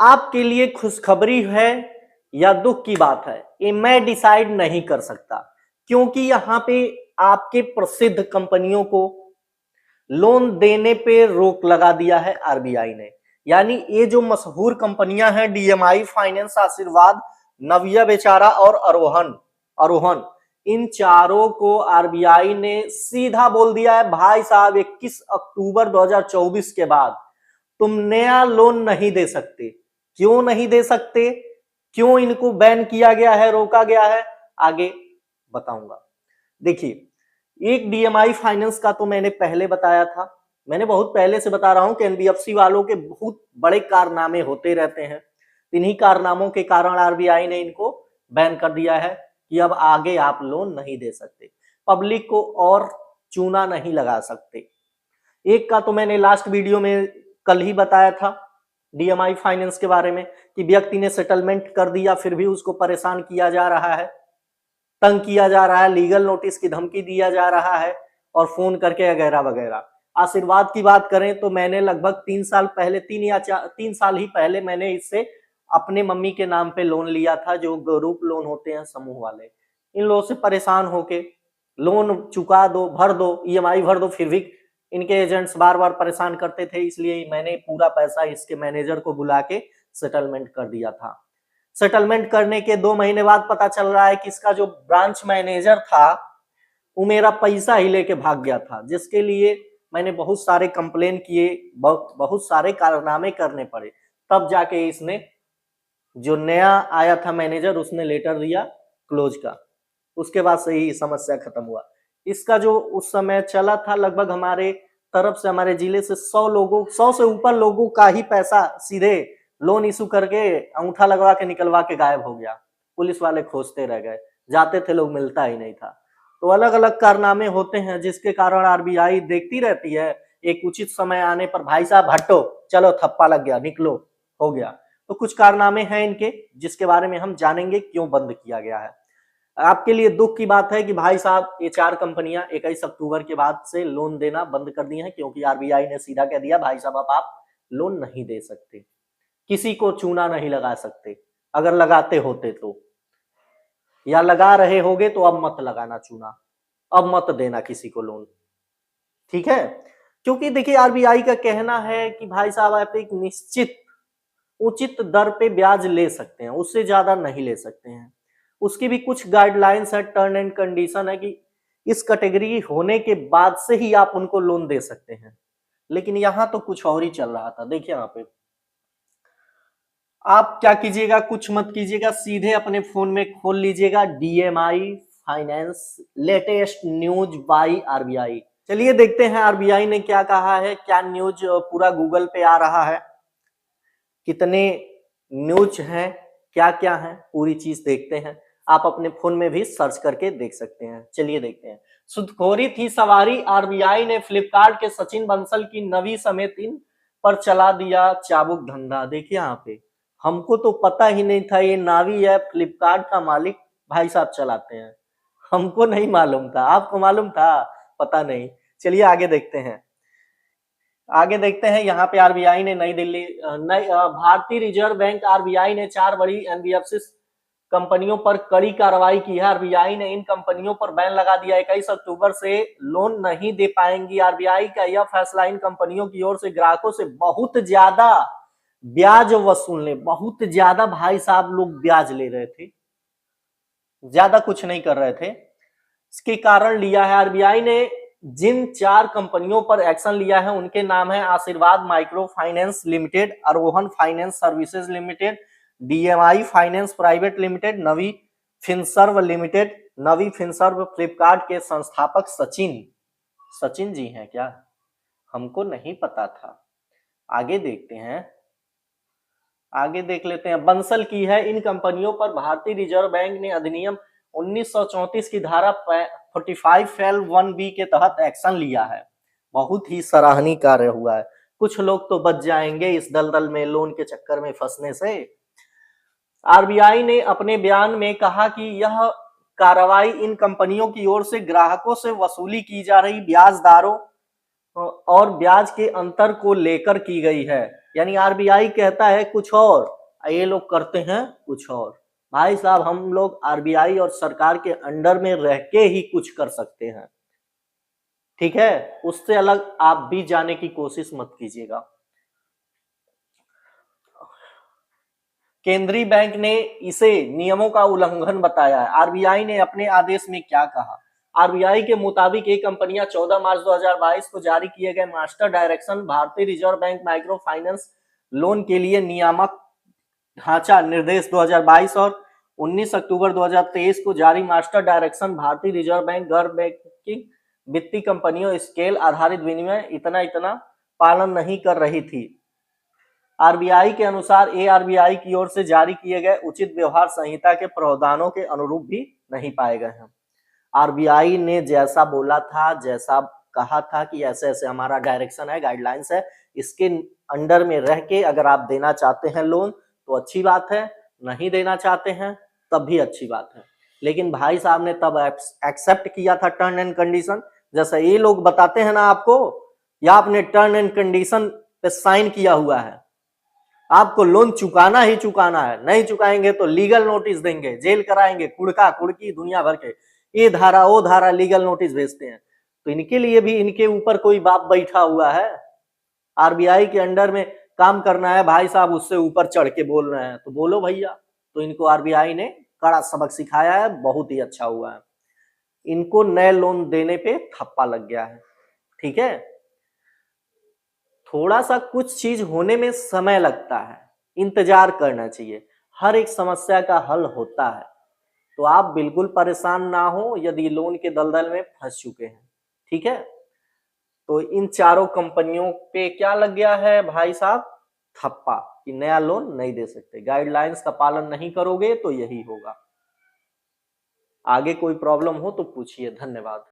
आपके लिए खुशखबरी है या दुख की बात है, ये मैं डिसाइड नहीं कर सकता, क्योंकि यहां पे आपके प्रसिद्ध कंपनियों को लोन देने पे रोक लगा दिया है आरबीआई ने। यानी ये जो मशहूर कंपनियां हैं, डीएमआई फाइनेंस, आशीर्वाद, नव्या बेचारा और आरोहन आरोहन इन चारों को आरबीआई ने सीधा बोल दिया है, भाई साहब 21 अक्टूबर 2024 के बाद तुम नया लोन नहीं दे सकते। क्यों नहीं दे सकते, क्यों इनको बैन किया गया है, रोका गया है, आगे बताऊंगा। देखिए, एक डीएमआई फाइनेंस का तो मैंने पहले बताया था, मैंने बहुत पहले से बता रहा हूं कि एनबीएफसी वालों के बहुत बड़े कारनामे होते रहते हैं। इन्हीं कारनामों के कारण आरबीआई ने इनको बैन कर दिया है कि अब आगे आप लोन नहीं दे सकते, पब्लिक को और चूना नहीं लगा सकते। एक का तो मैंने लास्ट वीडियो में कल ही बताया था, डीएमआई फाइनेंस के बारे में, कि व्यक्ति ने सेटलमेंट कर दिया फिर भी उसको परेशान किया जा रहा है, तंग किया जा रहा है, लीगल नोटिस की धमकी दिया जा रहा है और फोन करके वगैरह वगैरह। आशीर्वाद की बात करें तो मैंने लगभग 3 साल पहले, 3 साल ही पहले मैंने इससे अपने मम्मी के नाम पे लोन लिया था, जो ग्रुप लोन होते हैं समूह वाले। इन लोगों से परेशान होके लोन चुका दो, भर दो, ईएमआई भर दो, फिर भी इनके एजेंट्स बार बार परेशान करते थे, इसलिए मैंने पूरा पैसा इसके मैनेजर को बुला के सेटलमेंट कर दिया था। सेटलमेंट करने के 2 महीने बाद पता चल रहा है कि इसका जो ब्रांच मैनेजर था वो मेरा पैसा ही लेके भाग गया था, जिसके लिए मैंने बहुत सारे कंप्लेन किए, बहुत सारे कारनामे करने पड़े, तब जाके इसने, जो नया आया था मैनेजर, उसने लेटर दिया क्लोज का। उसके बाद से ही समस्या खत्म हुआ। इसका जो उस समय चला था, लगभग हमारे तरफ से, हमारे जिले से 100 से ऊपर लोगों का ही पैसा सीधे लोन इशू करके अंगूठा लगवा के निकलवा के गायब हो गया। पुलिस वाले खोजते रह गए, जाते थे लोग, मिलता ही नहीं था। तो अलग अलग कारनामे होते हैं जिसके कारण आरबीआई देखती रहती है, एक उचित समय आने पर भाई साहब हटो, चलो थप्पा लग गया, निकलो, हो गया। तो कुछ कारनामे हैं इनके जिसके बारे में हम जानेंगे क्यों बंद किया गया है। आपके लिए दुख की बात है कि भाई साहब ये 4 कंपनियां 21 अक्टूबर के बाद से लोन देना बंद कर दी हैं, क्योंकि आरबीआई ने सीधा कह दिया, भाई साहब अब आप लोन नहीं दे सकते, किसी को चूना नहीं लगा सकते। अगर लगाते होते तो, या लगा रहे होगे तो अब मत लगाना चूना, अब मत देना किसी को लोन, ठीक है। क्योंकि देखिए, आरबीआई का कहना है कि भाई साहब आप एक निश्चित उचित दर पे ब्याज ले सकते हैं, उससे ज्यादा नहीं ले सकते हैं। उसकी भी कुछ गाइडलाइंस है, टर्म एंड कंडीशन है कि इस कैटेगरी होने के बाद से ही आप उनको लोन दे सकते हैं। लेकिन यहां तो कुछ और ही चल रहा था। देखिए यहाँ पे आप क्या कीजिएगा, कुछ मत कीजिएगा, सीधे अपने फोन में खोल लीजिएगा DMI finance latest news by RBI. चलिए देखते हैं आरबीआई ने क्या कहा है, क्या न्यूज पूरा गूगल पे आ रहा है, कितने न्यूज हैं, क्या क्या है, पूरी चीज देखते हैं। आप अपने फोन में भी सर्च करके देख सकते हैं। चलिए देखते हैं। सुदखोरी थी सवारी, आरबीआई ने फ्लिपकार्ट के सचिन बंसल की नवी समेत इन पर चला दिया चाबुक धंधा। देखिए यहाँ पे, हमको तो पता ही नहीं था ये नावी ऐप फ्लिपकार्ट का मालिक भाई साहब चलाते हैं, हमको नहीं मालूम था। आपको मालूम था? पता नहीं। चलिए आगे देखते हैं। आगे देखते हैं यहाँ पे आरबीआई ने नई दिल्ली भारतीय रिजर्व बैंक आरबीआई ने 4 बड़ी एनबीएफसी कंपनियों पर कड़ी कार्रवाई की है। आरबीआई ने इन कंपनियों पर बैन लगा दिया। 21 अक्टूबर से लोन नहीं दे पाएंगी। आरबीआई का यह फैसला इन कंपनियों की ओर से ग्राहकों से बहुत ज्यादा ब्याज वसूलने, बहुत ज्यादा भाई साहब लोग ब्याज ले रहे थे, ज्यादा कुछ नहीं कर रहे थे, इसके कारण लिया है। आरबीआई ने जिन 4 कंपनियों पर एक्शन लिया है उनके नाम है Ashirvad micro finance limited, Arohan finance services limited, DMI finance private limited, Navi Finserv limited. Navi Finserv Flipkart के संस्थापक सचिन जी हैं क्या? हमको नहीं पता था। आगे देखते हैं, आगे देख लेते हैं। बंसल की है। इन कंपनियों पर भारतीय रिजर्व बैंक ने अधिनियम 1934 की धारा 45 फेल 1B के तहत एक्शन लिया है। बहुत ही सराहनीय कार्य हुआ है। कुछ लोग तो बच जाएंगे इस दलदल में, लोन के चक्कर में फंसने से। आरबीआई ने अपने बयान में कहा कि यह कार्रवाई इन कंपनियों की ओर से ग्राहकों से वसूली की जा रही ब्याज दरों और ब्याज के अंतर को लेकर की गई है। यानी आरबीआई कहता है कुछ और, ये लोग करते हैं कुछ और। भाई साहब हम लोग आरबीआई और सरकार के अंडर में रह के ही कुछ कर सकते हैं, ठीक है, उससे अलग आप भी जाने की कोशिश मत कीजिएगा। केंद्रीय बैंक ने इसे नियमों का उल्लंघन बताया है। आरबीआई ने अपने आदेश में क्या कहा? आरबीआई के मुताबिक ये कंपनियां 14 मार्च 2022 को जारी किए गए मास्टर डायरेक्शन भारतीय reserve bank micro finance loan के लिए नियामक ढांचा निर्देश 2022 और 19 अक्टूबर 2023 को जारी मास्टर डायरेक्शन भारतीय रिजर्व बैंक गैर बैंकिंग वित्तीय कंपनियों स्केल आधारित विनिमय इतना पालन नहीं कर रही थी। आरबीआई के अनुसार ये आरबीआई की ओर से जारी किए गए उचित व्यवहार संहिता के प्रावधानों के अनुरूप भी नहीं पाए गए हैं। आरबीआई ने जैसा बोला था, जैसा कहा था कि ऐसे ऐसे हमारा डायरेक्शन है, गाइडलाइंस है, इसके अंडर में रह के अगर आप देना चाहते हैं लोन तो अच्छी बात है, नहीं देना चाहते हैं तब भी अच्छी बात है। लेकिन भाई साहब ने तब एक्सेप्ट किया था टर्म एंड कंडीशन, जैसा ये लोग बताते हैं ना आपको, या आपने टर्म एंड कंडीशन पे साइन किया हुआ है, आपको लोन चुकाना ही चुकाना है, नहीं चुकाएंगे तो लीगल नोटिस देंगे, जेल कराएंगे, कुड़का कुड़की दुनिया भर के ये धारा वो धारा लीगल नोटिस भेजते हैं। तो इनके लिए भी इनके ऊपर कोई बाप बैठा हुआ है, आरबीआई के अंडर में काम करना है भाई साहब, उससे ऊपर चढ़ के बोल रहे हैं तो बोलो भैया। तो इनको आरबीआई ने कड़ा सबक सिखाया है, बहुत ही अच्छा हुआ है। इनको नए लोन देने पे थप्पा लग गया है, ठीक है। थोड़ा सा कुछ चीज होने में समय लगता है, इंतजार करना चाहिए, हर एक समस्या का हल होता है। तो आप बिल्कुल परेशान ना हो यदि लोन के दलदल में फंस चुके हैं, ठीक है। तो इन चारों कंपनियों पे क्या लग गया है भाई साहब? थप्पा, कि नया लोन नहीं दे सकते, गाइडलाइंस का पालन नहीं करोगे तो यही होगा। आगे कोई प्रॉब्लम हो तो पूछिए। धन्यवाद।